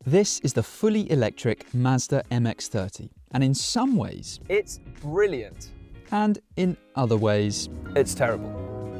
This is the fully electric Mazda MX-30, and in some ways, It's brilliant. and in other ways, It's terrible.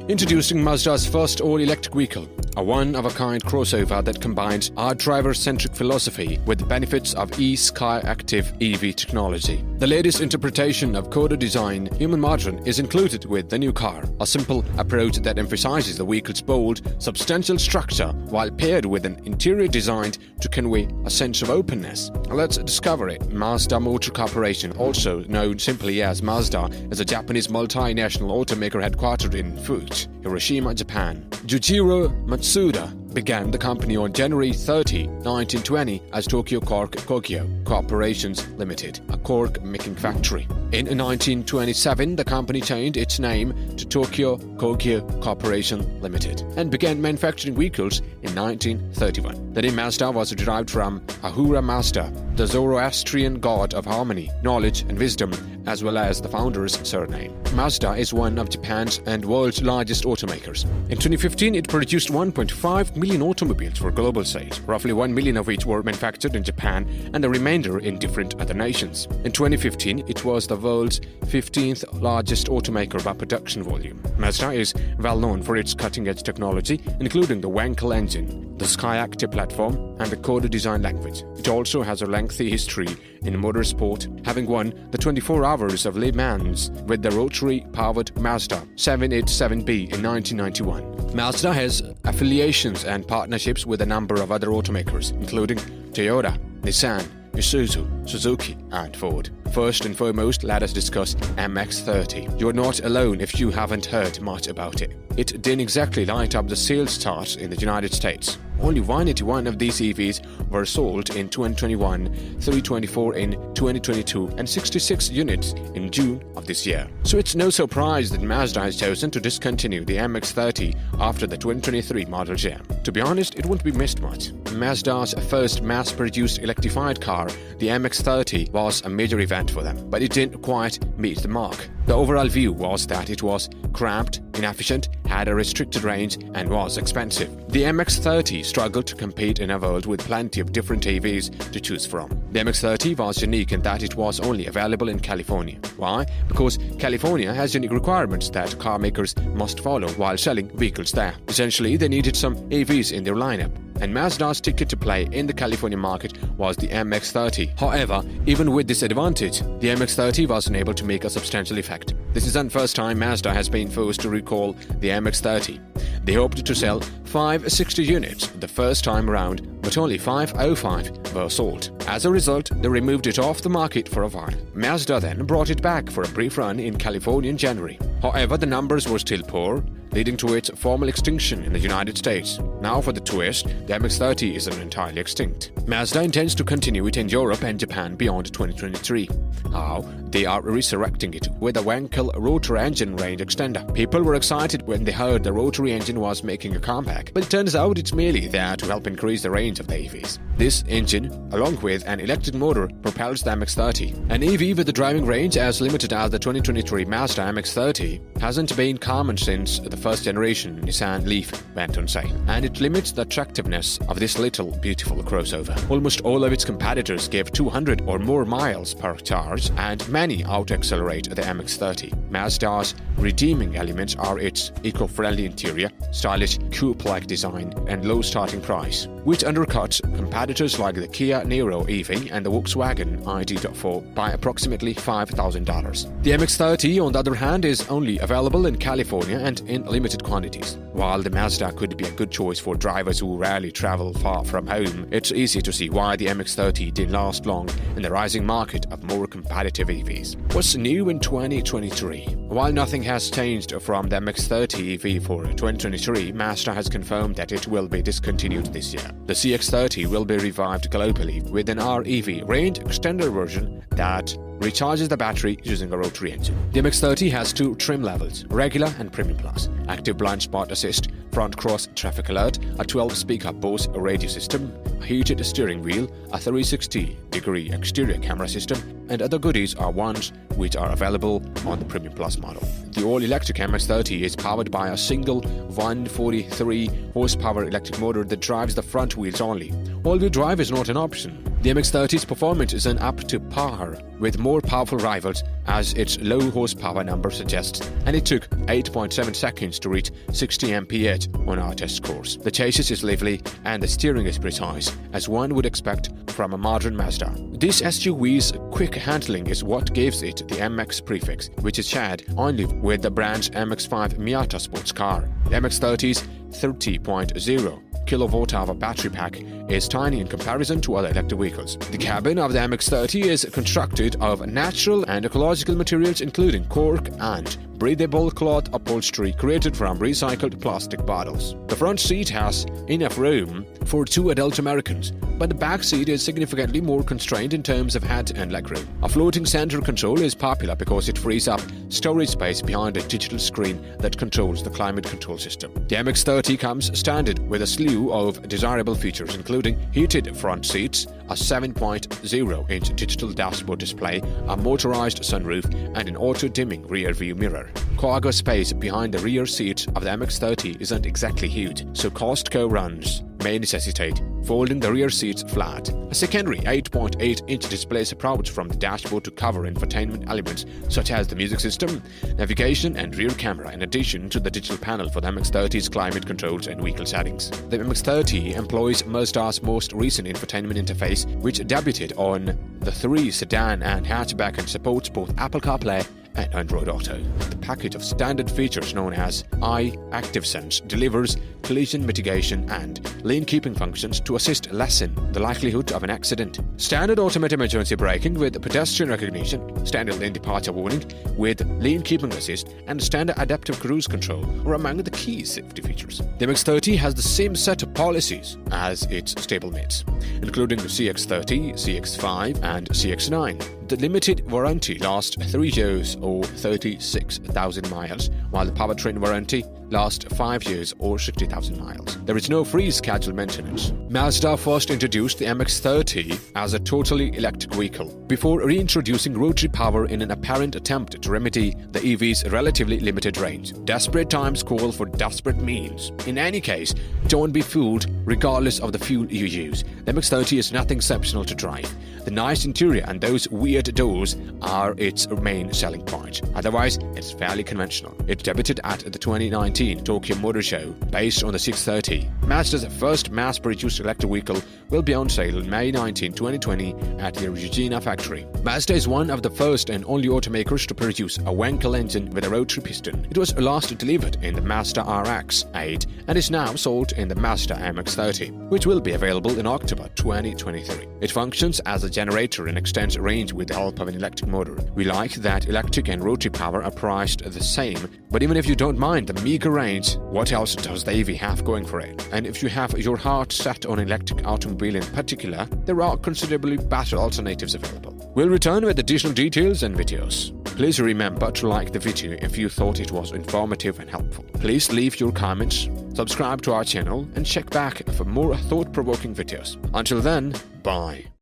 Introducing Mazda's first all-electric vehicle, a one-of-a-kind crossover that combines our driver-centric philosophy with the benefits of e-Sky Active EV technology. The latest interpretation of Coda design, Human Modern, is included with the new car, a simple approach that emphasizes the vehicle's bold, substantial structure while paired with an interior designed to convey a sense of openness. Let's discover it. Mazda Motor Corporation, also known simply as Mazda, is a Japanese multinational automaker headquartered in Fuji, Hiroshima, Japan. Jujiro Matsuda began the company on January 30, 1920 as Tokyo Cork Kogyo Corporations Limited, a cork making factory. In 1927, the company changed its name to Tokyo Kogyo Corporation Limited and began manufacturing vehicles in 1931. The name Mazda was derived from Ahura Mazda, the Zoroastrian god of harmony, knowledge and wisdom, as well as the founder's surname. Mazda is one of Japan's and world's largest automakers. In 2015, it produced 1.5 million automobiles for global sales, roughly 1 million of which were manufactured in Japan and the remainder in different other nations. In 2015, it was the world's 15th largest automaker by production volume. Mazda is well known for its cutting-edge technology, including the Wankel engine, the Sky Active platform, and the Coda design language. It also has a lengthy history in motorsport, having won the 24 Hours of Le Mans with the rotary-powered Mazda 787B in 1991. Mazda has affiliations and partnerships with a number of other automakers, including Toyota, Nissan, Isuzu, Suzuki, and Ford. First and foremost, let us discuss MX-30. You're not alone if you haven't heard much about it. It didn't exactly light up the sales charts in the United States. Only 181 of these EVs were sold in 2021, 324 in 2022, and 66 units in June of this year. So it's no surprise that Mazda has chosen to discontinue the MX-30 after the 2023 model year. To be honest, it won't be missed much. Mazda's first mass-produced electrified car, the MX-30, was a major event for them, but it didn't quite meet the mark. The overall view was that it was cramped, inefficient, had a restricted range, and was expensive. The MX-30 struggled to compete in a world with plenty of different EVs to choose from. The MX-30 was unique in that it was only available in California. Why? Because California has unique requirements that car makers must follow while selling vehicles there. Essentially, they needed some EVs in their lineup, and Mazda's ticket to play in the California market was the MX-30. However, even with this advantage, the MX-30 was unable to make a substantial effect. This isn't the first time Mazda has been forced to recall the MX-30. They hoped to sell 560 units the first time around, but only 505 were sold. As a result, they removed it off the market for a while. Mazda then brought it back for a brief run in California in January. However, the numbers were still poor, leading to its formal extinction in the United States. Now for the twist, the MX-30 isn't entirely extinct. Mazda intends to continue it in Europe and Japan beyond 2023. How? They are resurrecting it with a Wankel rotary engine range extender. People were excited when they heard the rotary engine was making a comeback, but it turns out it's merely there to help increase the range of the EVs. This engine, along with an electric motor, propels the MX-30. An EV with a driving range as limited as the 2023 Mazda MX-30 hasn't been common since the first generation Nissan Leaf went on sale, and it limits the attractiveness of this little beautiful crossover. Almost all of its competitors give 200 or more miles per charge, and many out-accelerate the MX-30. Mazda's redeeming elements are its eco-friendly interior, stylish coupe-like design, and low starting price, which undercuts competitors like the Kia Niro EV and the Volkswagen ID.4 by approximately $5,000. The MX-30, on the other hand, is only available in California and in limited quantities. While the Mazda could be a good choice for drivers who rarely travel far from home, it's easy to see why the MX-30 didn't last long in the rising market of more competitive EVs. What's new in 2023? While nothing has changed from the MX-30 EV for 2023, Mazda has confirmed that it will be discontinued this year. The CX-30 will be revived globally with an REV range extender version that recharges the battery using a rotary engine. The MX-30 has two trim levels, regular and premium plus, active blind spot assist, front cross traffic alert, a 12-speaker Bose radio system, a heated steering wheel, a 360-degree exterior camera system, and other goodies are ones which are available on the Premium Plus model. The all-electric MX-30 is powered by a single 143-horsepower electric motor that drives the front wheels only. All-wheel drive is not an option. The MX-30's performance isn't up to par with more powerful rivals, as its low horsepower number suggests, and it took 8.7 seconds to reach 60 mph on our test course. The chassis is lively and the steering is precise, as one would expect from a modern Mazda. This SUV's quick handling is what gives it the MX prefix, which is shared only with the brand's MX-5 Miata sports car. The MX-30's 30.0 kilowatt-hour battery pack is tiny in comparison to other electric vehicles. The cabin of the MX-30 is constructed of natural and ecological materials including cork and breathable cloth upholstery created from recycled plastic bottles. The front seat has enough room for 2 adult Americans, but the back seat is significantly more constrained in terms of head and legroom. A floating center console is popular because it frees up storage space behind a digital screen that controls the climate control system. The MX-30 comes standard with a slew of desirable features including heated front seats, a 7.0-inch digital dashboard display, a motorized sunroof, and an auto-dimming rear-view mirror. Cargo space behind the rear seats of the MX-30 isn't exactly huge, so Costco runs may necessitate folding the rear seats flat. A secondary 8.8-inch display sprouts from the dashboard to cover infotainment elements such as the music system, navigation, and rear camera, in addition to the digital panel for the MX-30's climate controls and vehicle settings. The MX-30 employs Mazda's most recent infotainment interface, which debuted on the 3 sedan and hatchback and supports both Apple CarPlay and Android Auto. The package of standard features known as iActiveSense delivers collision mitigation and lane keeping functions to assist lessen the likelihood of an accident. Standard automatic emergency braking with pedestrian recognition, standard lane departure warning with lane keeping assist, and standard adaptive cruise control are among the key safety features. The MX-30 has the same set of policies as its stablemates, including the CX-30, CX-5, and CX-9. The limited warranty lasts 3 years or 36,000 miles, while the powertrain warranty lasts 5 years or 60,000 miles. There is no free scheduled maintenance. Mazda first introduced the MX-30 as a totally electric vehicle, before reintroducing rotary power in an apparent attempt to remedy the EV's relatively limited range. Desperate times call for desperate means. In any case, don't be fooled regardless of the fuel you use. The MX-30 is nothing exceptional to drive. The nice interior and those weird doors are its main selling point. Otherwise, it's fairly conventional. It debuted at the 2019 Tokyo Motor Show based on the CX-30. Mazda's first mass-produced electric vehicle will be on sale on May 19, 2020 at their Regina factory. Mazda is one of the first and only automakers to produce a Wankel engine with a rotary piston. It was last delivered in the Mazda RX-8 and is now sold in the Mazda MX-30, which will be available in October 2023. It functions as a generator and extends range with the help of an electric motor. We like that electric and rotary power are priced the same, but even if you don't mind the meager range, what else does the EV have going for it? And if you have your heart set on electric automobile in particular, there are considerably better alternatives available. We'll return with additional details and videos. Please remember to like the video if you thought it was informative and helpful. Please leave your comments, subscribe to our channel, and check back for more thought-provoking videos. Until then, bye.